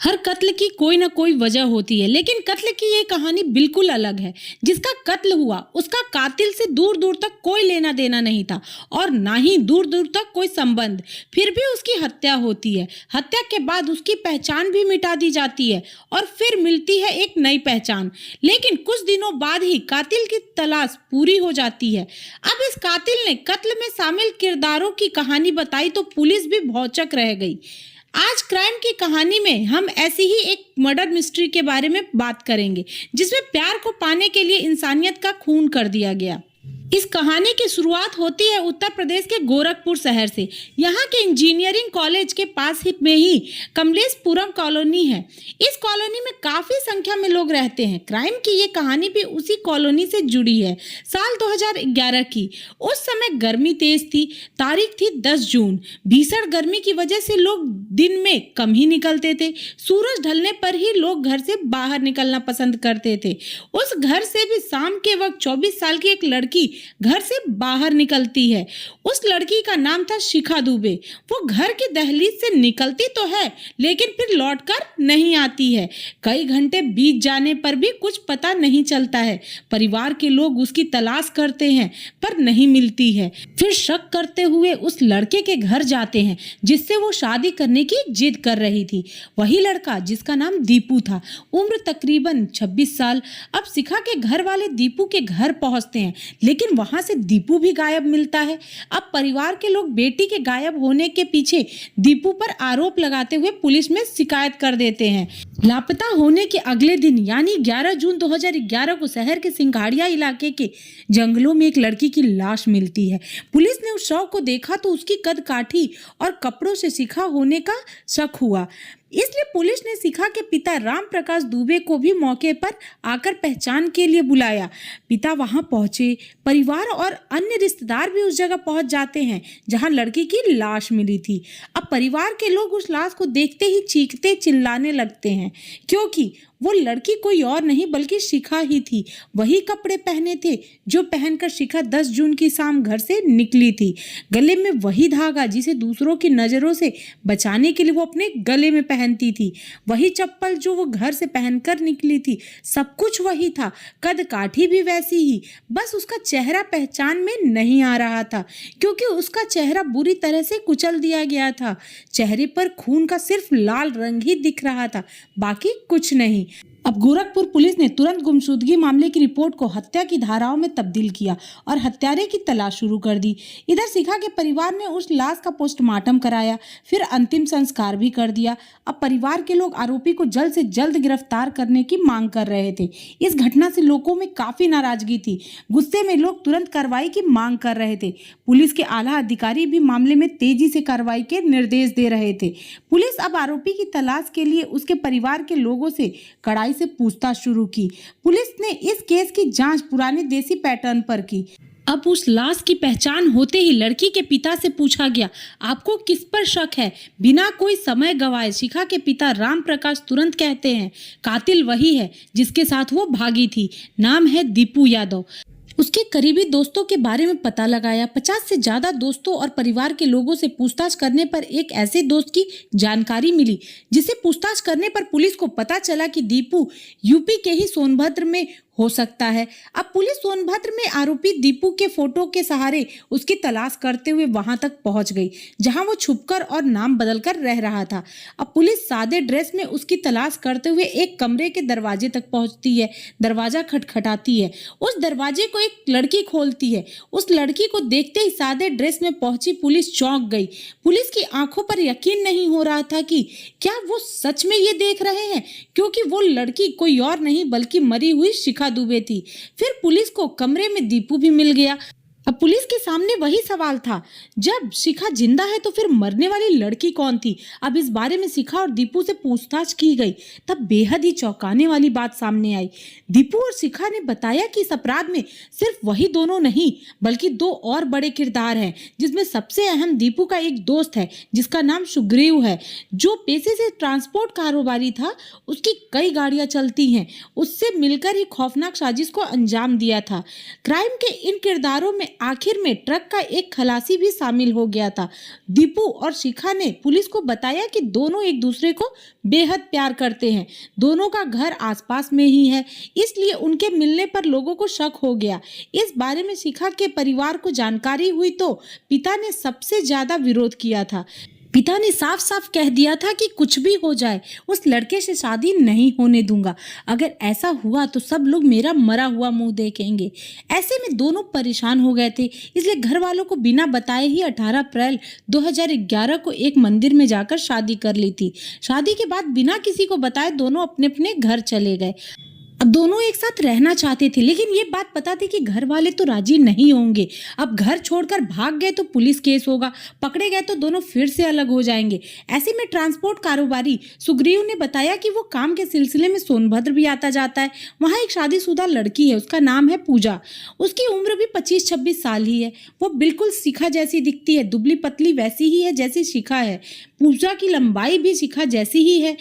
हर कत्ल की कोई ना कोई वजह होती है, लेकिन कत्ल की ये कहानी बिल्कुल अलग है। जिसका कत्ल हुआ उसका कातिल से दूर दूर तक कोई लेना देना नहीं था और ना ही दूर दूर तक कोई संबंध। फिर भी उसकी हत्या होती है। हत्या के बाद उसकी पहचान भी मिटा दी जाती है और फिर मिलती है एक नई पहचान। लेकिन कुछ दिनों बाद ही कातिल की तलाश पूरी हो जाती है। अब इस कातिल ने कत्ल में शामिल किरदारों की कहानी बताई तो पुलिस भी भौचक रह गई। आज क्राइम की कहानी में हम ऐसी ही एक मर्डर मिस्ट्री के बारे में बात करेंगे, जिसमें प्यार को पाने के लिए इंसानियत का खून कर दिया गया। इस कहानी की शुरुआत होती है उत्तर प्रदेश के गोरखपुर शहर से। यहाँ के इंजीनियरिंग कॉलेज के पास ही में ही कमलेशपुरम कॉलोनी है। इस कॉलोनी में काफी संख्या में लोग रहते हैं। क्राइम की ये कहानी भी उसी कॉलोनी से जुड़ी है। साल 2011 की। उस समय गर्मी तेज थी। तारीख थी 10 जून। भीषण गर्मी की वजह से लोग दिन में कम ही निकलते थे। सूरज ढलने पर ही लोग घर से बाहर निकलना पसंद करते थे। उस घर से भी शाम के वक्त 24 साल की एक लड़की घर से बाहर निकलती है। उस लड़की का नाम था शिखा दुबे। वो घर की दहलीज से निकलती तो है, लेकिन फिर लौटकर नहीं आती है। कई घंटे बीत जाने पर भी कुछ पता नहीं चलता है। परिवार के लोग उसकी तलाश करते हैं पर नहीं मिलती है। फिर शक करते हुए उस लड़के के घर जाते हैं जिससे वो शादी करने की जिद कर रही थी। वही लड़का जिसका नाम दीपू था, उम्र तकरीबन 26 साल। अब शिखा के घर वाले दीपू के घर पहुंचते हैं, लेकिन वहां से दीपू भी गायब मिलता है। अब परिवार के लोग बेटी के गायब होने के पीछे दीपू पर आरोप लगाते हुए पुलिस में शिकायत कर देते हैं। लापता होने के अगले दिन यानी 11 जून 2011 को शहर के सिंघाड़िया इलाके के जंगलों में एक लड़की की लाश मिलती है। पुलिस ने उस शव को देखा तो उसकी कदकाठी और कपड़ों से शिखा होने का शक हुआ। इसलिए पुलिस ने शिखा के पिता राम प्रकाश दुबे को भी मौके पर आकर पहचान के लिए बुलाया। पिता वहां पहुंचे। परिवार और अन्य रिश्तेदार भी उस जगह पहुंच जाते हैं जहां लड़की की लाश मिली थी। अब परिवार के लोग उस लाश को देखते ही चीखते चिल्लाने लगते हैं, क्योंकि वो लड़की कोई और नहीं बल्कि शिखा ही थी। वही कपड़े पहने थे जो पहनकर शिखा 10 जून की शाम घर से निकली थी। गले में वही धागा जिसे दूसरों की नजरों से बचाने के लिए वो अपने गले में पहनती थी। वही चप्पल जो वो घर से पहनकर निकली थी। सब कुछ वही था। कद काठी भी वैसी ही, बस उसका चेहरा पहचान में नहीं आ रहा था, क्योंकि उसका चेहरा बुरी तरह से कुचल दिया गया था। चेहरे पर खून का सिर्फ लाल रंग ही दिख रहा था, बाकी कुछ नहीं। अब गोरखपुर पुलिस ने तुरंत गुमशुदगी मामले की रिपोर्ट को हत्या की धाराओं में तब्दील किया और हत्यारे की तलाश शुरू कर दी। इधर शिखा के परिवार ने उस लाश का पोस्टमार्टम कराया, फिर अंतिम संस्कार भी कर दिया। अब परिवार के लोग आरोपी को जल्द से जल्द गिरफ्तार करने की मांग कर रहे थे। इस घटना से लोगों में काफी नाराजगी थी। गुस्से में लोग तुरंत कार्रवाई की मांग कर रहे थे। पुलिस के आला अधिकारी भी मामले में तेजी से कार्रवाई के निर्देश दे रहे थे। पुलिस अब आरोपी की तलाश के लिए उसके परिवार के लोगों से कड़ाई से पूछताछ शुरू की। पुलिस ने इस केस की जांच पुराने देसी पैटर्न पर की। अब उस लाश की पहचान होते ही लड़की के पिता से पूछा गया, आपको किस पर शक है? बिना कोई समय गवाए शिखा के पिता राम प्रकाश तुरंत कहते हैं, कातिल वही है जिसके साथ वो भागी थी। नाम है दीपू यादव। उसके करीबी दोस्तों के बारे में पता लगाया। 50 से ज्यादा दोस्तों और परिवार के लोगों से पूछताछ करने पर एक ऐसे दोस्त की जानकारी मिली जिसे पूछताछ करने पर पुलिस को पता चला कि दीपू यूपी के ही सोनभद्र में हो सकता है। अब पुलिस सोनभद्र में आरोपी दीपू के फोटो के सहारे उसकी तलाश करते हुए वहां तक पहुंच गई, जहां वो छुपकर और नाम बदलकर रह रहा था। अब पुलिस सादे ड्रेस में उसकी तलाश करते हुए एक कमरे के दरवाजे तक पहुंचती है। दरवाजा खटखटाती है। उस दरवाजे को एक लड़की खोलती है। उस लड़की को देखते ही सादे ड्रेस में पहुंची पुलिस चौंक गई। पुलिस की आंखों पर यकीन नहीं हो रहा था कि क्या वो सच में ये देख रहे हैं, क्योंकि वो लड़की कोई और नहीं बल्कि मरी हुई शिखा दुबे थी। फिर पुलिस को कमरे में दीपू भी मिल गया। अब पुलिस के सामने वही सवाल था, जब शिखा जिंदा है तो फिर मरने वाली लड़की कौन थी? अब इस बारे में शिखा और दीपू से पूछताछ की गई, तब बेहद ही चौंकाने वाली बात सामने आई। दीपू और शिखा ने बताया कि इस अपराध में सिर्फ वही दोनों नहीं बल्कि 2 और बड़े किरदार हैं, जिसमें सबसे अहम दीपू का एक दोस्त है जिसका नाम सुग्रीव है, जो पेशे से ट्रांसपोर्ट कारोबारी था। उसकी कई गाड़ियां चलती हैं। उससे मिलकर ही खौफनाक साजिश को अंजाम दिया था। क्राइम के इन किरदारों में आखिर में ट्रक का एक खलासी भी शामिल हो गया था। दीपू और शिखा ने पुलिस को बताया कि दोनों एक दूसरे को बेहद प्यार करते हैं। दोनों का घर आसपास में ही है, इसलिए उनके मिलने पर लोगों को शक हो गया। इस बारे में शिखा के परिवार को जानकारी हुई तो पिता ने सबसे ज्यादा विरोध किया था। पिता ने साफ साफ कह दिया था कि कुछ भी हो जाए उस लड़के से शादी नहीं होने दूंगा। अगर ऐसा हुआ तो सब लोग मेरा मरा हुआ मुंह देखेंगे। ऐसे में दोनों परेशान हो गए थे, इसलिए घर वालों को बिना बताए ही 18 अप्रैल 2011 को एक मंदिर में जाकर शादी कर ली थी। शादी के बाद बिना किसी को बताए दोनों अपने अपने घर चले गए। अब दोनों एक साथ रहना चाहते थे, लेकिन ये बात पता थी कि घर वाले तो राजी नहीं होंगे। अब घर छोड़कर भाग गए तो पुलिस केस होगा, पकड़े गए तो दोनों फिर से अलग हो जाएंगे। ऐसे में ट्रांसपोर्ट कारोबारी सुग्रीव ने बताया कि वो काम के सिलसिले में सोनभद्र भी आता जाता है। वहाँ एक शादीशुदा लड़की है, उसका नाम है पूजा। उसकी उम्र भी 25-26 साल ही है। वो बिल्कुल शिखा जैसी दिखती है, दुबली पतली वैसी ही है जैसी शिखा है। पूजा की लंबाई भी शिखा जैसी ही है।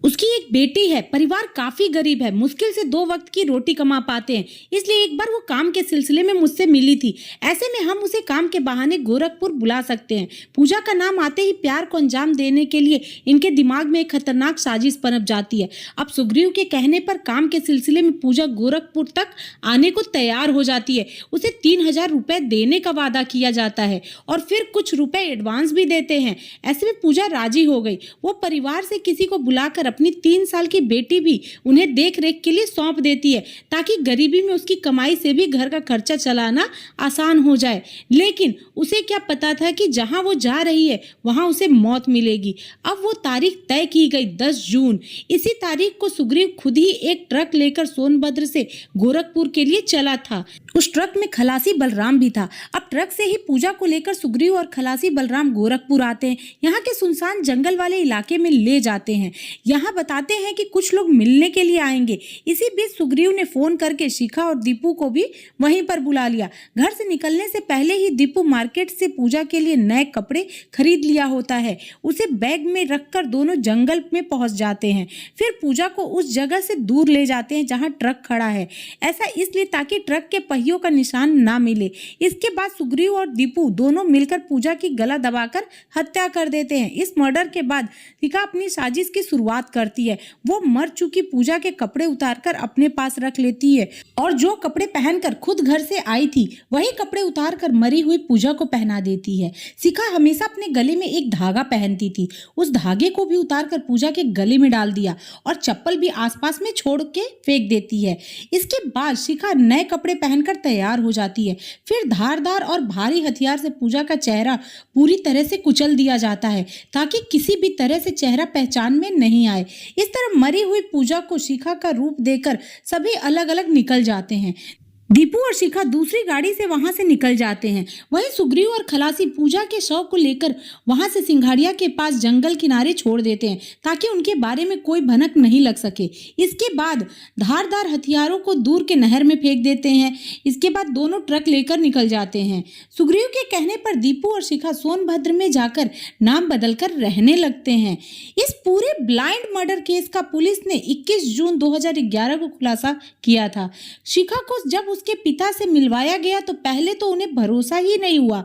उसकी एक बेटी है। परिवार काफी गरीब है, मुश्किल से 2 वक्त की रोटी कमा पाते हैं, इसलिए एक बार वो काम के सिलसिले में मुझसे मिली थी। ऐसे में हम उसे काम के बहाने गोरखपुर बुला सकते हैं। पूजा का नाम आते ही प्यार को अंजाम देने के लिए इनके दिमाग में एक खतरनाक साजिश पनप जाती है। अब सुग्रीव के कहने पर काम के सिलसिले में पूजा गोरखपुर तक आने को तैयार हो जाती है। उसे 3000 रुपए देने का वादा किया जाता है और फिर कुछ रुपए एडवांस भी देते हैं। ऐसे में पूजा राजी हो गई। वो परिवार से किसी को बुलाकर अपनी 3 साल की बेटी भी उन्हें देख रेख के लिए सौंप देती है, ताकि गरीबी में उसकी कमाई से भी घर का खर्चा चलाना आसान हो जाए। लेकिन उसे क्या पता था कि जहां वो जा रही है वहां उसे मौत मिलेगी। अब वो तारीख तय की गई 10 जून। इसी तारीख को सुग्रीव खुद ही एक ट्रक लेकर सोनभद्र से गोरखपुर के लिए चला था। उस ट्रक में खलासी बलराम भी था। अब ट्रक से ही पूजा को लेकर सुग्रीव और खलासी बलराम गोरखपुर आते हैं। यहाँ के सुनसान जंगल वाले इलाके में ले जाते हैं। यहाँ बताते हैं कि कुछ लोग मिलने के लिए आएंगे। इसी बीच सुग्रीव ने फोन करके शिखा और दीपू को भी वहीं पर बुला लिया। घर से निकलने से पहले ही दीपू मार्केट से पूजा के लिए नए कपड़े खरीद लिया होता है। उसे बैग में रखकर दोनों जंगल में पहुंच जाते हैं। फिर पूजा को उस जगह से दूर ले जाते हैं जहां ट्रक खड़ा है। ऐसा इसलिए ताकि ट्रक के पहियों का निशान ना मिले। इसके बाद सुग्रीव और दीपू दोनों मिलकर पूजा की गला दबाकर हत्या कर देते हैं। इस मर्डर के बाद शिखा अपनी साजिश की शुरुआत करती है। वो मर चुकी पूजा के कपड़े उतारकर अपने पास रख लेती है और जो कपड़े पहनकर खुद घर से आई थी वही कपड़े उतारकर मरी हुई पूजा को पहना देती है। शिखा हमेशा अपने गले में एक धागा पहनती थी। उस धागे को भी उतारकर पूजा के गले में डाल दिया और चप्पल भी आसपास में छोड़ के फेंक देती है। इसके बाद शिखा नए कपड़े पहनकर तैयार हो जाती है। फिर धारदार और भारी हथियार से पूजा का चेहरा पूरी तरह से कुचल दिया जाता है, ताकि किसी भी तरह से चेहरा पहचान में नहीं आए। इस तरह मरी हुई पूजा को शिखा का रूप देकर सभी अलग अलग निकल जाते हैं। दीपू और शिखा दूसरी गाड़ी से वहां से निकल जाते हैं। वहीं सुग्रीव और खलासी पूजा के शव को लेकर वहां से सिंघाड़िया के पास जंगल किनारे छोड़ देते हैं, ताकि उनके बारे में कोई भनक नहीं लग सके। इसके बाद धारदार हथियारों को दूर के नहर में फेंक देते हैं। इसके बाद दोनों ट्रक लेकर निकल जाते हैं। सुग्रीव के कहने पर दीपू और शिखा सोनभद्र में जाकर नाम बदलकर रहने लगते हैं। इस पूरे ब्लाइंड मर्डर केस का पुलिस ने 21 जून 2011 को खुलासा किया था। शिखा को जब उसके पिता से मिलवाया गया तो पहले तो उन्हें भरोसा ही नहीं हुआ।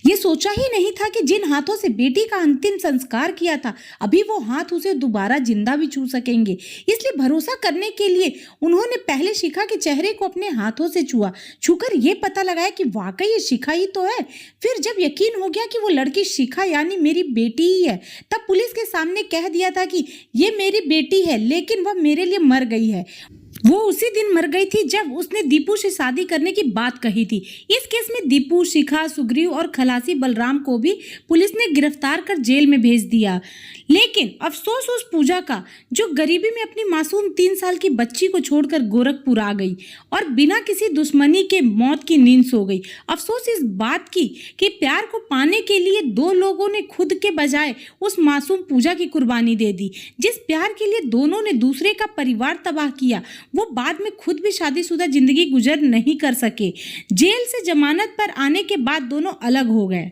ये सोचा ही नहीं था कि जिन हाथों से बेटी का अंतिम संस्कार किया था, अभी वो हाथ उसे दोबारा जिंदा भी छू सकेंगे। इसलिए भरोसा करने के लिए उन्होंने पहले शिखा के चेहरे को अपने हाथों से छूकर ये पता लगाया कि वाकई ये शिखा ही तो है। फिर जब यकीन हो गया कि वो लड़की शिखा यानी मेरी बेटी ही है, तब पुलिस के सामने कह दिया था कि ये मेरी बेटी है, लेकिन वह मेरे लिए मर गई है। वो उसी दिन मर गई थी जब उसने दीपू से शादी करने की बात कही थी। इस केस में दीपू, शिखा, सुग्रीव और खलासी बलराम को भी पुलिस ने गिरफ्तार कर जेल में भेज दिया। लेकिन अफसोस उस पूजा का जो गरीबी में अपनी मासूम 3 साल की बच्ची को छोड़कर गोरखपुर आ गई और बिना किसी दुश्मनी के मौत की नींद सो गई। अफसोस इस बात की कि प्यार को पाने के लिए 2 लोगों ने खुद के बजाय उस मासूम पूजा की कुर्बानी दे दी। जिस प्यार के लिए दोनों ने दूसरे का परिवार तबाह किया, वो बाद में खुद भी शादीशुदा जिंदगी गुजर नहीं कर सके। जेल से जमानत पर आने के बाद दोनों अलग हो गए।